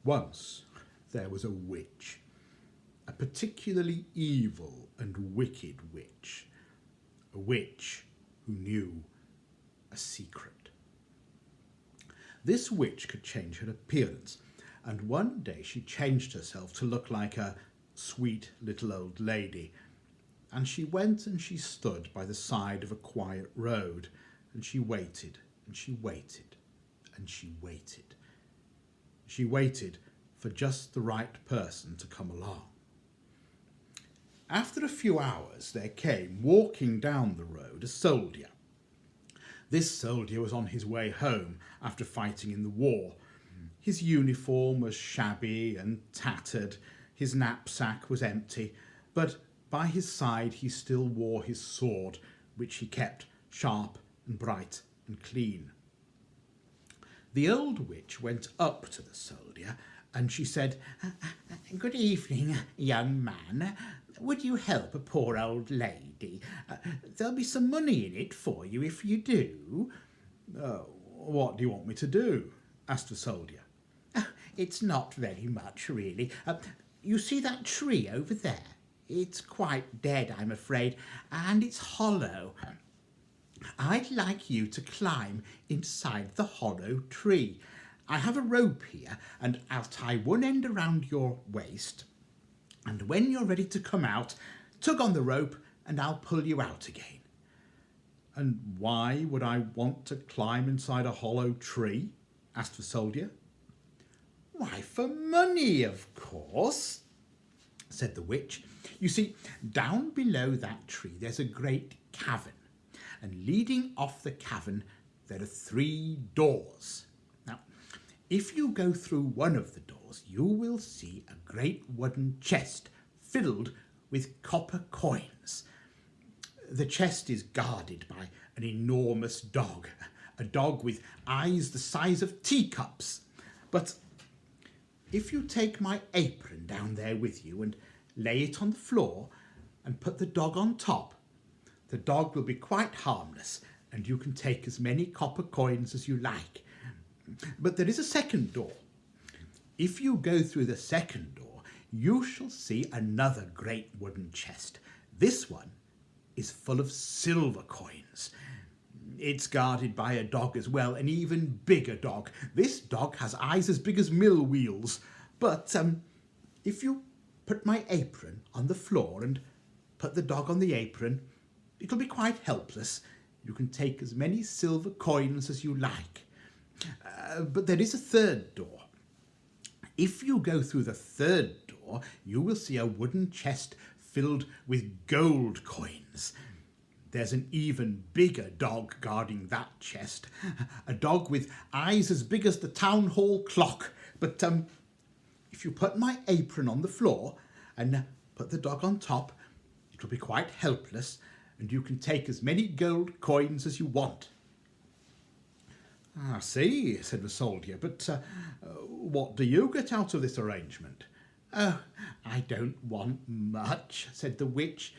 Once there was a witch, a particularly evil and wicked witch, a witch who knew a secret. This witch could change her appearance, and one day she changed herself to look like a sweet little old lady, and she went and she stood by the side of a quiet road, and she waited, and she waited, and she waited. She waited for just the right person to come along. After a few hours, there came, walking down the road, a soldier. This soldier was on his way home after fighting in the war. His uniform was shabby and tattered, his knapsack was empty, but by his side he still wore his sword, which he kept sharp and bright and clean. The old witch went up to the soldier and she said, "Good evening, young man. Would you help a poor old lady? There'll be some money in it for you if you do." What do you want me to do?" asked the soldier. "It's not very much, really. You see that tree over there? It's quite dead, I'm afraid, and it's hollow. I'd like you to climb inside the hollow tree. I have a rope here, and I'll tie one end around your waist, and when you're ready to come out, tug on the rope and I'll pull you out again." "And why would I want to climb inside a hollow tree?" asked the soldier. "Why, for money, of course," said the witch. "You see, down below that tree there's a great cavern, and leading off the cavern there are 3 doors. Now, if you go through one of the doors, you will see a great wooden chest filled with copper coins. The chest is guarded by an enormous dog, a dog with eyes the size of teacups. But if you take my apron down there with you and lay it on the floor and put the dog on top, the dog will be quite harmless and you can take as many copper coins as you like. But there is a second door. If you go through the second door, you shall see another great wooden chest. This one is full of silver coins. It's guarded by a dog as well, an even bigger dog. This dog has eyes as big as mill wheels. But if you put my apron on the floor and put the dog on the apron, it'll be quite helpless. You can take as many silver coins as you like. But there is a third door. If you go through the third door, you will see a wooden chest filled with gold coins. There's an even bigger dog guarding that chest, a dog with eyes as big as the town hall clock. But if you put my apron on the floor and put the dog on top, it will be quite helpless, and you can take as many gold coins as you want." "I see," said the soldier, "but what do you get out of this arrangement?" "Oh, I don't want much," said the witch,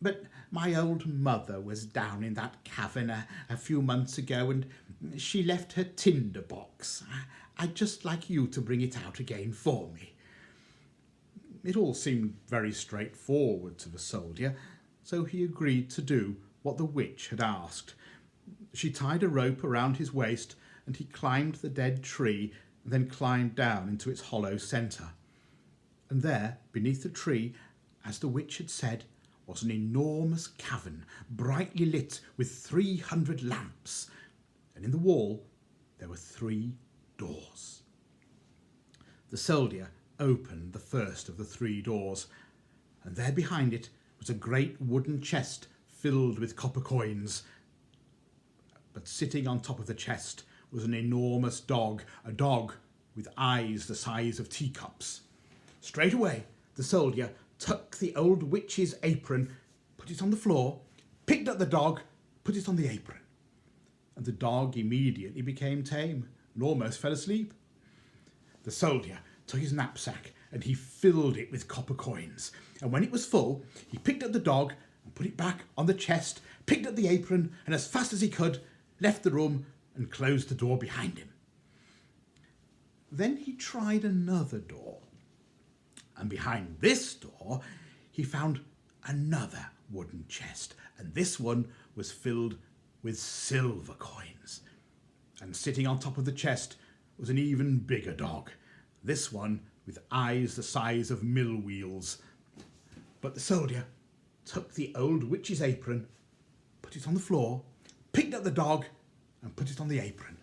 "but my old mother was down in that cavern a few months ago, and she left her tinderbox. I'd just like you to bring it out again for me." It all seemed very straightforward to the soldier, so he agreed to do what the witch had asked. She tied a rope around his waist, and he climbed the dead tree, and then climbed down into its hollow centre. And there, beneath the tree, as the witch had said, was an enormous cavern, brightly lit with 300 lamps, and in the wall there were 3 doors. The soldier opened the first of the 3 doors, and there behind it was a great wooden chest filled with copper coins. But sitting on top of the chest was an enormous dog, a dog with eyes the size of teacups. Straight away, the soldier took the old witch's apron, put it on the floor, picked up the dog, put it on the apron. And the dog immediately became tame and almost fell asleep. The soldier took his knapsack and he filled it with copper coins. And when it was full, he picked up the dog and put it back on the chest, picked up the apron, and as fast as he could, left the room and closed the door behind him. Then he tried another door, and behind this door he found another wooden chest, and this one was filled with silver coins. And sitting on top of the chest was an even bigger dog, this one with eyes the size of mill wheels. But the soldier took the old witch's apron, put it on the floor, picked up the dog and put it on the apron,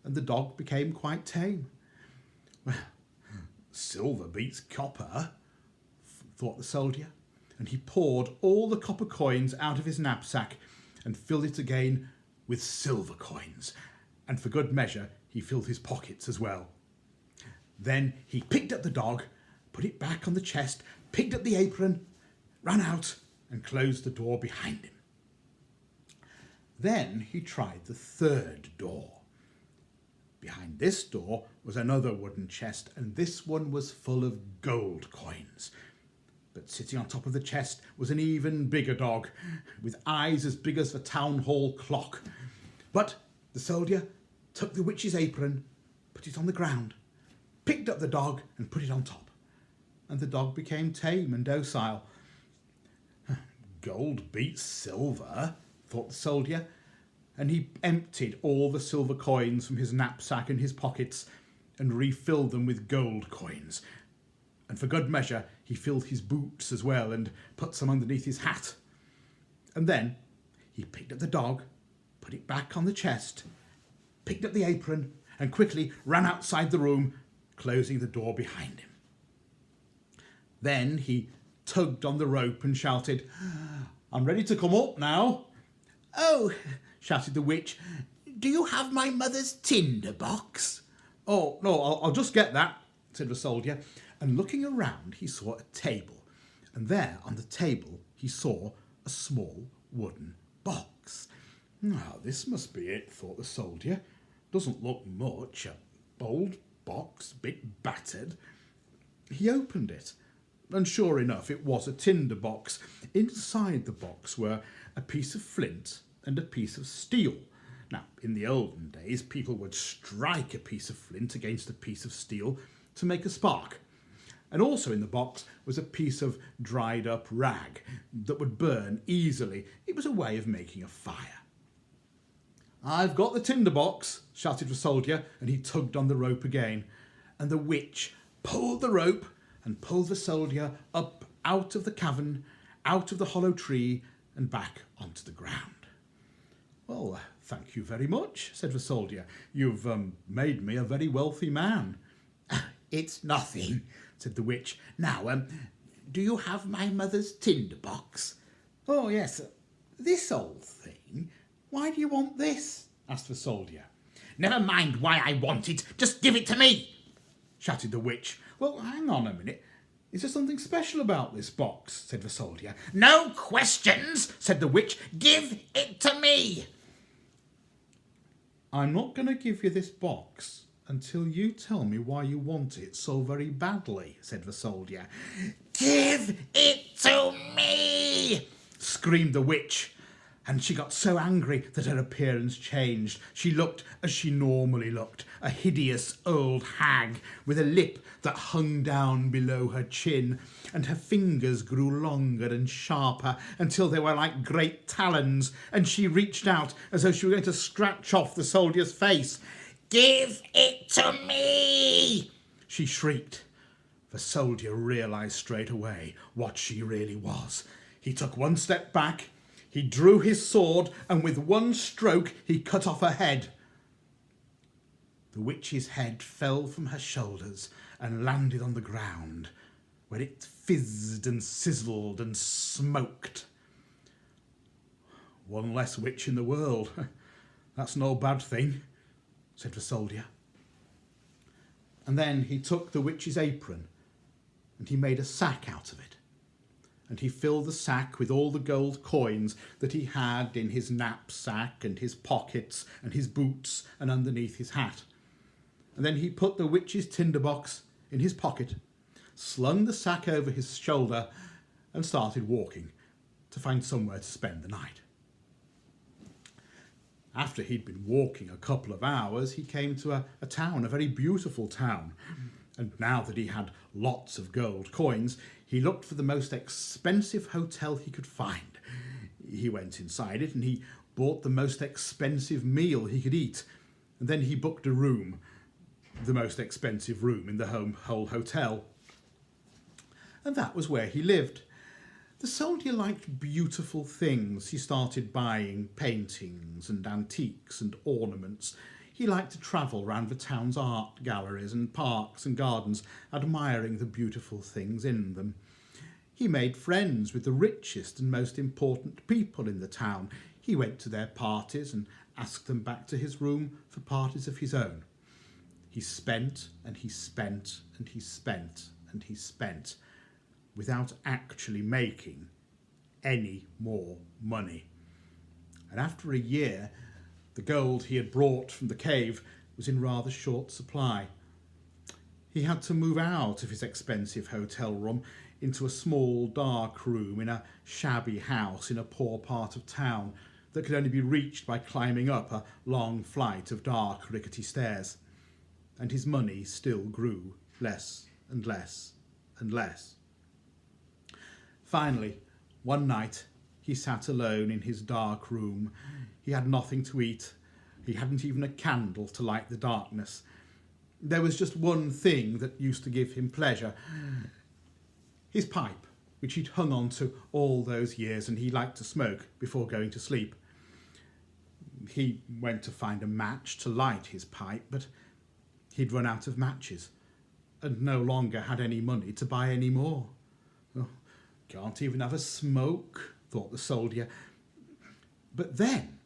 and the dog became quite tame. Well, silver beats copper, thought the soldier, and he poured all the copper coins out of his knapsack and filled it again with silver coins, and for good measure he filled his pockets as well. Then he picked up the dog, put it back on the chest, picked up the apron, ran out and closed the door behind him. Then he tried the third door. Behind this door was another wooden chest, and this one was full of gold coins. But sitting on top of the chest was an even bigger dog, with eyes as big as the town hall clock. But the soldier took the witch's apron, put it on the ground, picked up the dog and put it on top, and the dog became tame and docile. Gold beats silver, thought the soldier, and he emptied all the silver coins from his knapsack and his pockets and refilled them with gold coins. And for good measure, he filled his boots as well and put some underneath his hat. And then he picked up the dog, put it back on the chest, picked up the apron and quickly ran outside the room, closing the door behind him. Then he tugged on the rope and shouted, "I'm ready to come up now." "Oh," shouted the witch, "do you have my mother's tinderbox?" "Oh, no, I'll just get that," said the soldier. And looking around, he saw a table, and there on the table he saw a small wooden box. "Now, this must be it," thought the soldier. "Doesn't look much, a old box, bit battered." He opened it, and sure enough, it was a tinderbox. Inside the box were a piece of flint and a piece of steel. Now, in the olden days, people would strike a piece of flint against a piece of steel to make a spark. And also in the box was a piece of dried up rag that would burn easily. It was a way of making a fire. "I've got the tinderbox," shouted the soldier, and he tugged on the rope again. And the witch pulled the rope and pulled the soldier up out of the cavern, out of the hollow tree, and back onto the ground. "Well, thank you very much," said the soldier. "You've made me a very wealthy man." "It's nothing," said the witch. "Now, do you have my mother's tinderbox?" "Oh, yes, this old thing. Why do you want this?" asked the soldier. "Never mind why I want it, just give it to me," shouted the witch. "Well, hang on a minute. Is there something special about this box?" said the soldier. "No questions," said the witch. "Give it to me." "I'm not going to give you this box until you tell me why you want it so very badly," said the soldier. "Give it to me!" screamed the witch. And she got so angry that her appearance changed. She looked as she normally looked, a hideous old hag with a lip that hung down below her chin, and her fingers grew longer and sharper until they were like great talons, and she reached out as though she were going to scratch off the soldier's face. "Give it to me!" she shrieked. The soldier realised straight away what she really was. He took one step back. He drew his sword, and with one stroke he cut off her head. The witch's head fell from her shoulders and landed on the ground, where it fizzed and sizzled and smoked. "One less witch in the world. That's no bad thing," said the soldier. And then he took the witch's apron, and he made a sack out of it. And he filled the sack with all the gold coins that he had in his knapsack and his pockets and his boots and underneath his hat. And then he put the witch's tinderbox in his pocket, slung the sack over his shoulder, and started walking to find somewhere to spend the night. After he'd been walking a couple of hours, he came to a town, a very beautiful town. And now that he had lots of gold coins, he looked for the most expensive hotel he could find. He went inside it and he bought the most expensive meal he could eat. And then he booked a room, the most expensive room in the whole hotel. And that was where he lived. The soldier liked beautiful things. He started buying paintings and antiques and ornaments. He liked to travel round the town's art galleries and parks and gardens, admiring the beautiful things in them. He made friends with the richest and most important people in the town. He went to their parties and asked them back to his room for parties of his own. He spent and he spent and he spent and he spent without actually making any more money. And after a year, the gold he had brought from the cave was in rather short supply. He had to move out of his expensive hotel room into a small dark room in a shabby house in a poor part of town that could only be reached by climbing up a long flight of dark rickety stairs. And his money still grew less and less and less. Finally, one night, he sat alone in his dark room. He had nothing to eat. He hadn't even a candle to light the darkness. There was just one thing that used to give him pleasure. His pipe, which he'd hung on to all those years and he liked to smoke before going to sleep. He went to find a match to light his pipe, but he'd run out of matches and no longer had any money to buy any more. Oh, can't even have a smoke, thought the soldier. But then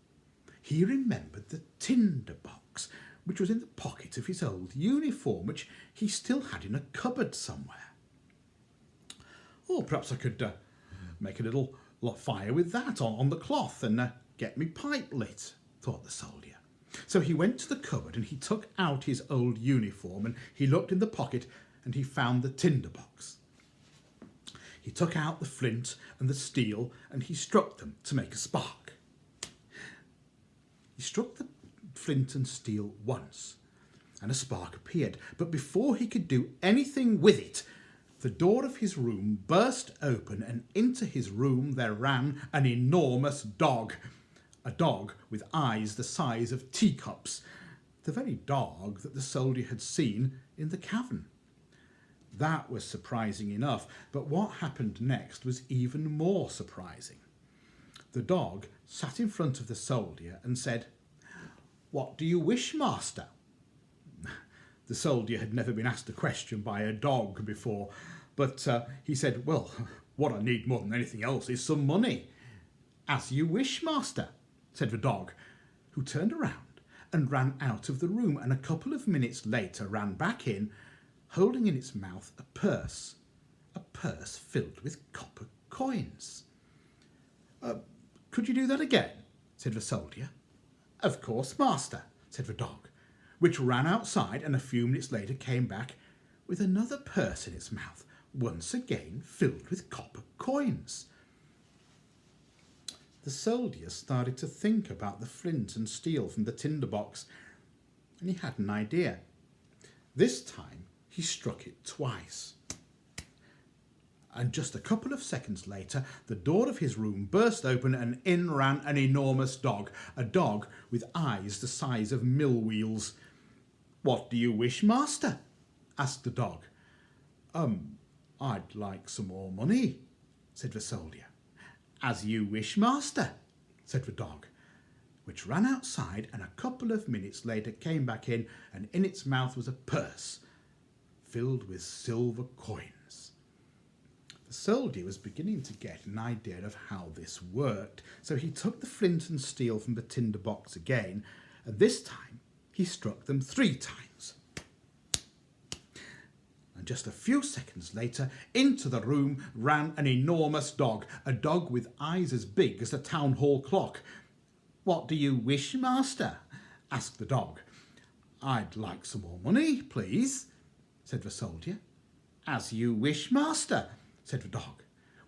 he remembered the Tinderbox, which was in the pocket of his old uniform, which he still had in a cupboard somewhere. Or perhaps I could make a little fire with that on the cloth and get me pipe lit, thought the soldier. So he went to the cupboard and he took out his old uniform and he looked in the pocket and he found the Tinderbox. He took out the flint and the steel and he struck them to make a spark. He struck the flint and steel once and a spark appeared, but before he could do anything with it, the door of his room burst open and into his room there ran an enormous dog. A dog with eyes the size of teacups. The very dog that the soldier had seen in the cavern. That was surprising enough, but what happened next was even more surprising. The dog sat in front of the soldier and said, "What do you wish, master?" The soldier had never been asked a question by a dog before, but he said, "Well, what I need more than anything else is some money." "As you wish, master," said the dog, who turned around and ran out of the room and a couple of minutes later ran back in, holding in its mouth a purse filled with copper coins. "Could you do that again?" said the soldier. "Of course, master," said the dog, which ran outside and a few minutes later came back with another purse in its mouth, once again filled with copper coins. The soldier started to think about the flint and steel from the Tinderbox, and he had an idea. This time he struck it twice. And just a couple of seconds later, the door of his room burst open and in ran an enormous dog, a dog with eyes the size of mill wheels. "What do you wish, master?" asked the dog. "I'd like some more money," said the soldier. "As you wish, master," said the dog, which ran outside and a couple of minutes later came back in, and in its mouth was a purse filled with silver coins. The soldier was beginning to get an idea of how this worked, so he took the flint and steel from the Tinderbox again, and this time he struck them 3 times. And just a few seconds later, into the room ran an enormous dog, a dog with eyes as big as the town hall clock. "What do you wish, master?" asked the dog. "I'd like some more money, please," said the soldier. "As you wish, master," said the dog,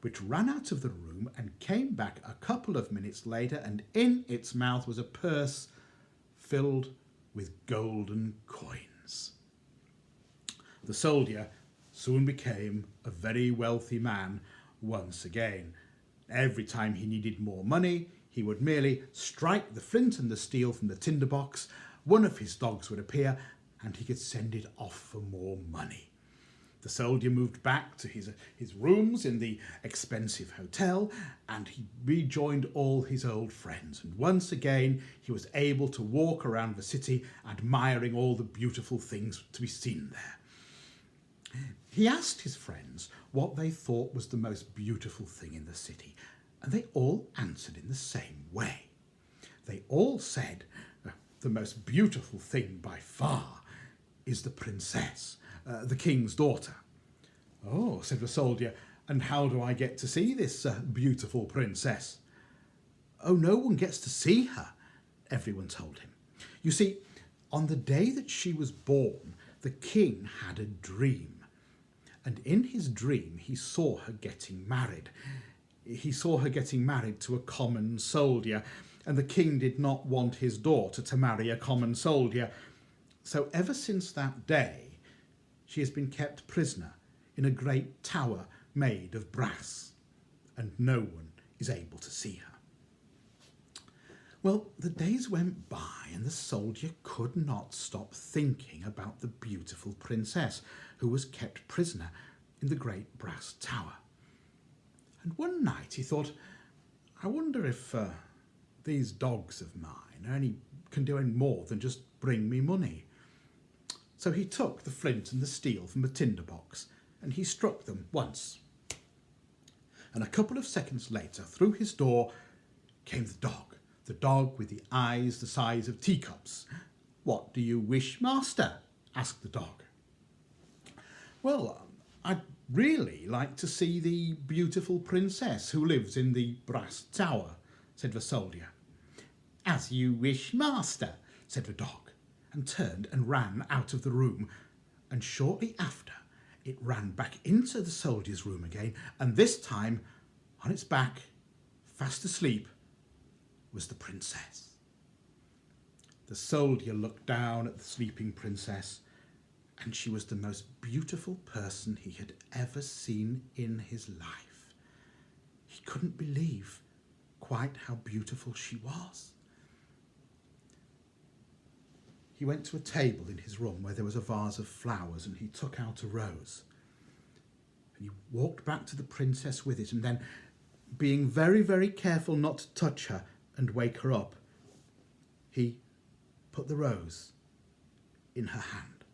which ran out of the room and came back a couple of minutes later, and in its mouth was a purse filled with golden coins. The soldier soon became a very wealthy man once again. Every time he needed more money, he would merely strike the flint and the steel from the tinderbox. One of his dogs would appear, and he could send it off for more money. The soldier moved back to his rooms in the expensive hotel, and he rejoined all his old friends. And once again, he was able to walk around the city, admiring all the beautiful things to be seen there. He asked his friends what they thought was the most beautiful thing in the city, and they all answered in the same way. They all said, the most beautiful thing by far is the princess, the king's daughter. Oh, said the soldier, and how do I get to see this beautiful princess? Oh, no one gets to see her, everyone told him. You see, on the day that she was born, the king had a dream. And in his dream, he saw her getting married. He saw her getting married to a common soldier, and the king did not want his daughter to marry a common soldier. So ever since that day, she has been kept prisoner in a great tower made of brass, and no one is able to see her. Well, the days went by, and the soldier could not stop thinking about the beautiful princess who was kept prisoner in the great brass tower. And one night he thought, I wonder if these dogs of mine can do any more than just bring me money. So he took the flint and the steel from the tinderbox, and he struck them once. And a couple of seconds later, through his door came the dog with the eyes the size of teacups. What do you wish, master? Asked the dog. Well, I'd really like to see the beautiful princess who lives in the brass tower, said the soldier. As you wish, master, said the dog, and turned and ran out of the room. And shortly after, it ran back into the soldier's room again, and this time, on its back, fast asleep, was the princess. The soldier looked down at the sleeping princess, and she was the most beautiful person he had ever seen in his life. He couldn't believe quite how beautiful she was. He went to a table in his room where there was a vase of flowers, and he took out a rose. And he walked back to the princess with it, and then, being very, very careful not to touch her and wake her up, he put the rose in her hand.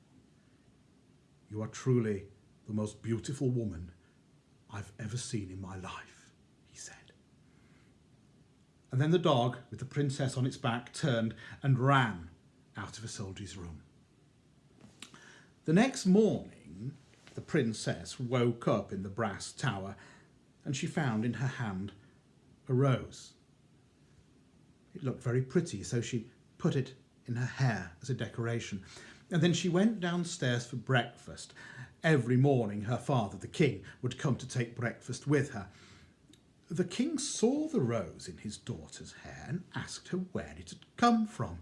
You are truly the most beautiful woman I've ever seen in my life, he said. And then the dog, with the princess on its back, turned and ran out of a soldier's room. The next morning, the princess woke up in the brass tower, and she found in her hand a rose. It looked very pretty, so she put it in her hair as a decoration. And then she went downstairs for breakfast. Every morning her father, the king, would come to take breakfast with her. The king saw the rose in his daughter's hair and asked her where it had come from.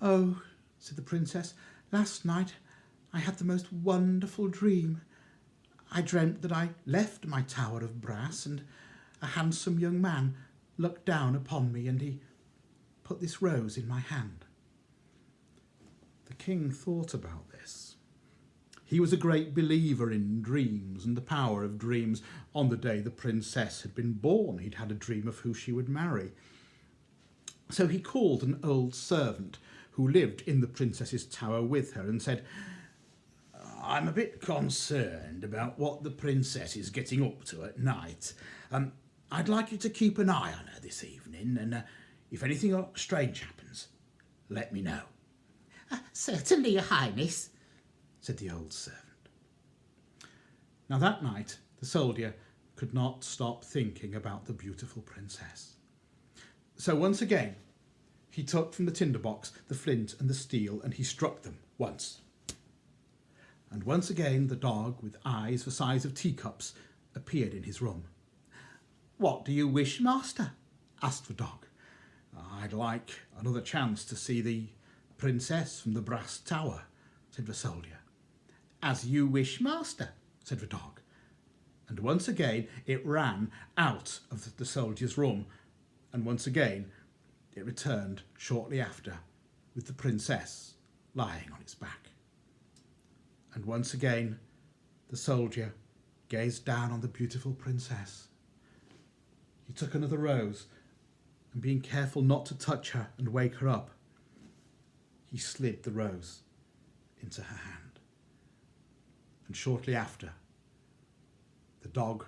Oh, said the princess, last night I had the most wonderful dream. I dreamt that I left my tower of brass, and a handsome young man looked down upon me, and he put this rose in my hand. The king thought about this. He was a great believer in dreams and the power of dreams. On the day the princess had been born, he'd had a dream of who she would marry. So he called an old servant who lived in the princess's tower with her and said, I'm a bit concerned about what the princess is getting up to at night. I'd like you to keep an eye on her this evening, and if anything strange happens, let me know. Certainly, Your Highness, said the old servant. Now that night, the soldier could not stop thinking about the beautiful princess. So once again, he took from the tinderbox the flint and the steel, and he struck them once. And once again the dog, with eyes the size of teacups, appeared in his room. What do you wish, master? Asked the dog. I'd like another chance to see the princess from the brass tower, said the soldier. As you wish, master, said the dog. And once again it ran out of the soldier's room, and once again it returned shortly after with the princess lying on its back. And once again the soldier gazed down on the beautiful princess. He took another rose, and being careful not to touch her and wake her up, he slid the rose into her hand. And shortly after, the dog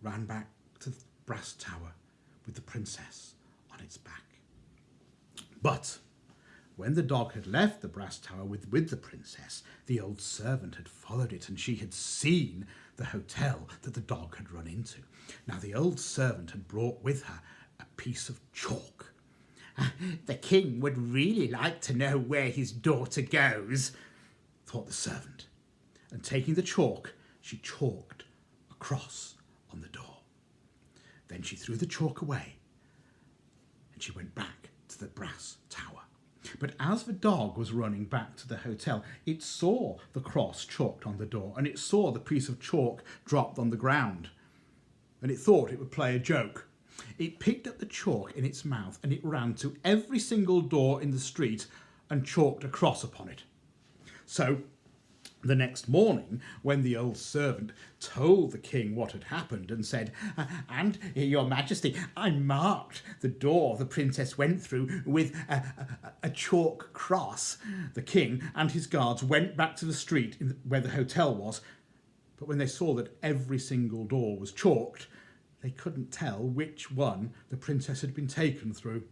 ran back to the brass tower with the princess on its back. But when the dog had left the brass tower with the princess, the old servant had followed it, and she had seen the hotel that the dog had run into. Now the old servant had brought with her a piece of chalk. The king would really like to know where his daughter goes, thought the servant. And taking the chalk, she chalked a cross on the door. Then she threw the chalk away, and she went back to the brass tower. But as the dog was running back to the hotel, it saw the cross chalked on the door, and it saw the piece of chalk dropped on the ground, and it thought it would play a joke. It picked up the chalk in its mouth, and it ran to every single door in the street and chalked a cross upon it. So the next morning, when the old servant told the king what had happened and said, "And, your majesty, I marked the door the princess went through with a chalk cross," the king and his guards went back to the street where the hotel was. But when they saw that every single door was chalked, they couldn't tell which one the princess had been taken through.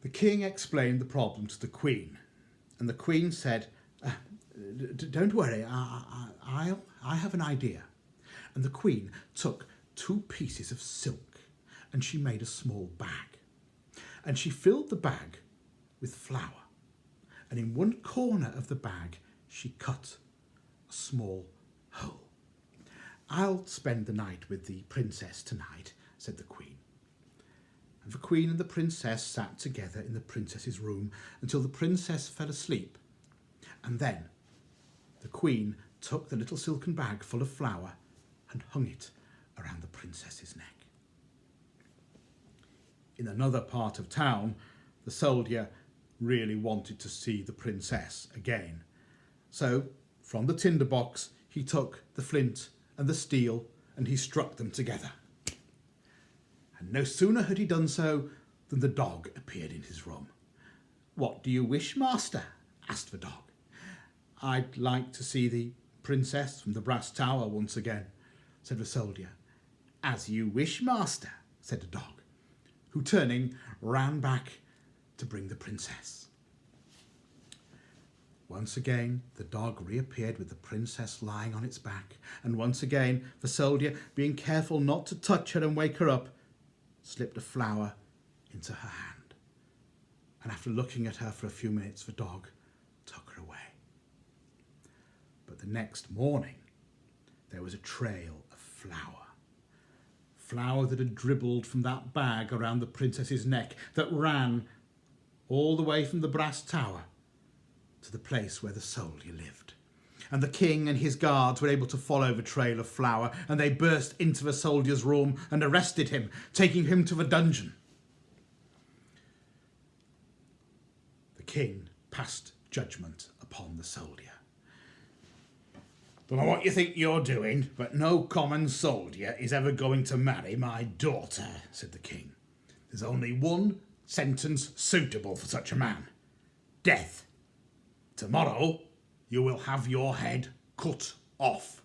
The king explained the problem to the queen, and the queen said, "Don't worry, I have an idea." And the queen took 2 pieces of silk, and she made a small bag. And she filled the bag with flour. And in one corner of the bag, she cut a small hole. "I'll spend the night with the princess tonight," said the queen. And the queen and the princess sat together in the princess's room until the princess fell asleep. And then the queen took the little silken bag full of flour and hung it around the princess's neck. In another part of town, the soldier really wanted to see the princess again. So from the tinderbox he took the flint and the steel, and he struck them together. And no sooner had he done so than the dog appeared in his room. "What do you wish, master?" asked the dog. "I'd like to see the princess from the brass tower once again," said the soldier. "As you wish, master," said the dog, who, turning, ran back to bring the princess. Once again the dog reappeared with the princess lying on its back, and once again the soldier, being careful not to touch her and wake her up, slipped a flower into her hand. And after looking at her for a few minutes, the dog took her away. But the next morning there was a trail of flour that had dribbled from that bag around the princess's neck, that ran all the way from the brass tower to the place where the soldier lived. And the king and his guards were able to follow the trail of flour, and they burst into the soldier's room and arrested him, taking him to the dungeon. The king passed judgment upon the soldier. "Don't know what you think you're doing, but no common soldier is ever going to marry my daughter," said the king. "There's only one sentence suitable for such a man: death. Tomorrow you will have your head cut off."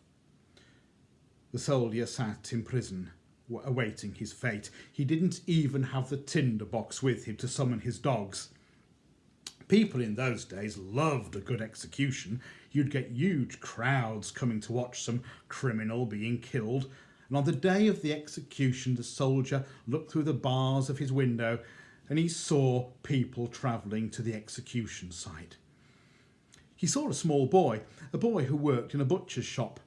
The soldier sat in prison, awaiting his fate. He didn't even have the tinderbox with him to summon his dogs. People in those days loved a good execution. You'd get huge crowds coming to watch some criminal being killed. And on the day of the execution, the soldier looked through the bars of his window, and he saw people travelling to the execution site. He saw a small boy, a boy who worked in a butcher's shop.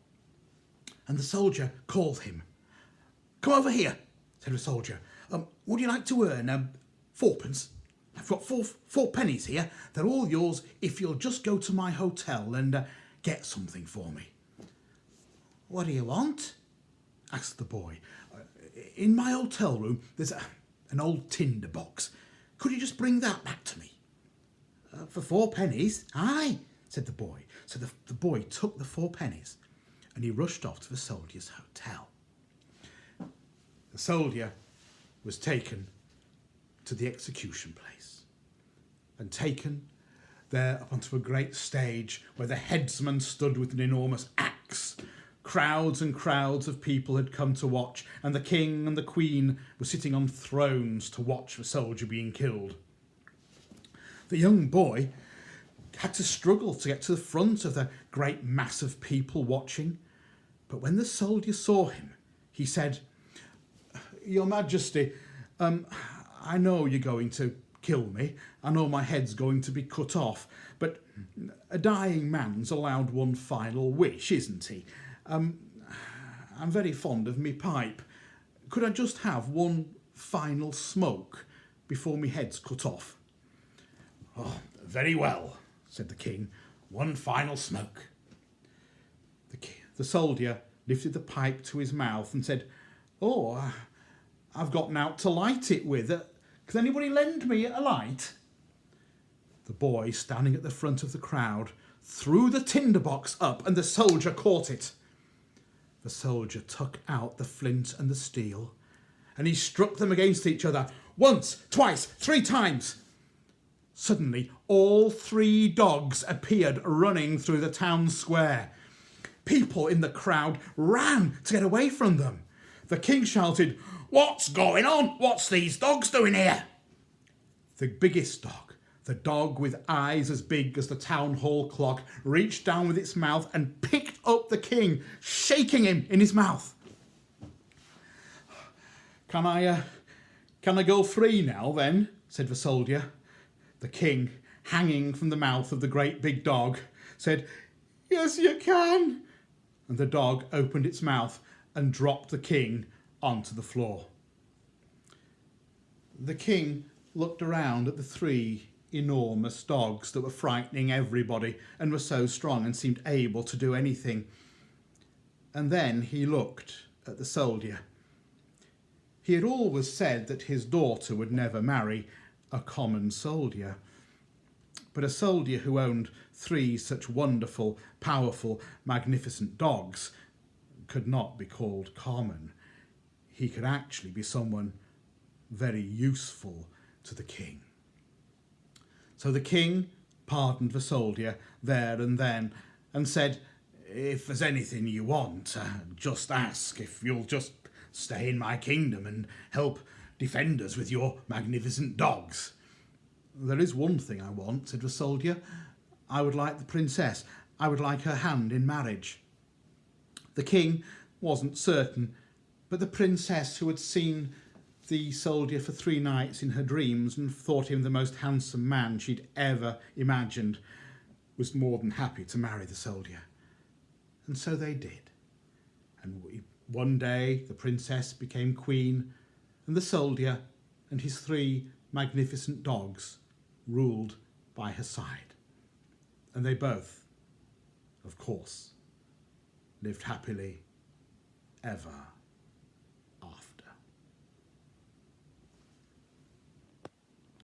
and the soldier called him. "Come over here," said the soldier. "Would you like to earn fourpence? I've got four pennies here. They're all yours if you'll just go to my hotel and get something for me." "What do you want?" asked the boy. "In my hotel room there's an old Tinderbox. Could you just bring that back to me?" "For 4 pennies? Aye," said the boy. So the boy took the 4 pennies and he rushed off to the soldier's hotel. The soldier was taken to the execution place and taken there up onto a great stage where the headsman stood with an enormous axe. Crowds and crowds of people had come to watch, and the king and the queen were sitting on thrones to watch the soldier being killed. The young boy had to struggle to get to the front of the great mass of people watching, but when the soldier saw him, he said, "Your Majesty, I know you're going to kill me. I know my head's going to be cut off, but a dying man's allowed one final wish, isn't he? I'm very fond of me pipe. Could I just have one final smoke before me head's cut off?" "Oh, very well," said the king. "One final smoke." The soldier lifted the pipe to his mouth and said, "Oh, I've got nought to light it with. Can anybody lend me a light?" The boy, standing at the front of the crowd, threw the tinderbox up and the soldier caught it. The soldier took out the flint and the steel and he struck them against each other once, twice, 3 times. Suddenly, all 3 dogs appeared running through the town square. People in the crowd ran to get away from them. The king shouted, "What's going on? What's these dogs doing here?" The biggest dog, the dog with eyes as big as the town hall clock, reached down with its mouth and picked up the king, shaking him in his mouth. Can I go free now then?" said the soldier. The king, hanging from the mouth of the great big dog, said, "Yes, you can." And the dog opened its mouth and dropped the king onto the floor. The king looked around at the 3 enormous dogs that were frightening everybody and were so strong and seemed able to do anything. And then he looked at the soldier. He had always said that his daughter would never marry a common soldier. But a soldier who owned 3 such wonderful, powerful, magnificent dogs could not be called common. He could actually be someone very useful to the king. So the king pardoned the soldier there and then and said, "If there's anything you want, just ask. If you'll just stay in my kingdom and help defend us with your magnificent dogs." "There is one thing I want," said the soldier. "I would like the princess. I would like her hand in marriage." The king wasn't certain, but the princess, who had seen the soldier for 3 nights in her dreams and thought him the most handsome man she'd ever imagined, was more than happy to marry the soldier. And so they did. And one day the princess became queen, and the soldier and his 3 magnificent dogs ruled by her side. And they both, of course, lived happily ever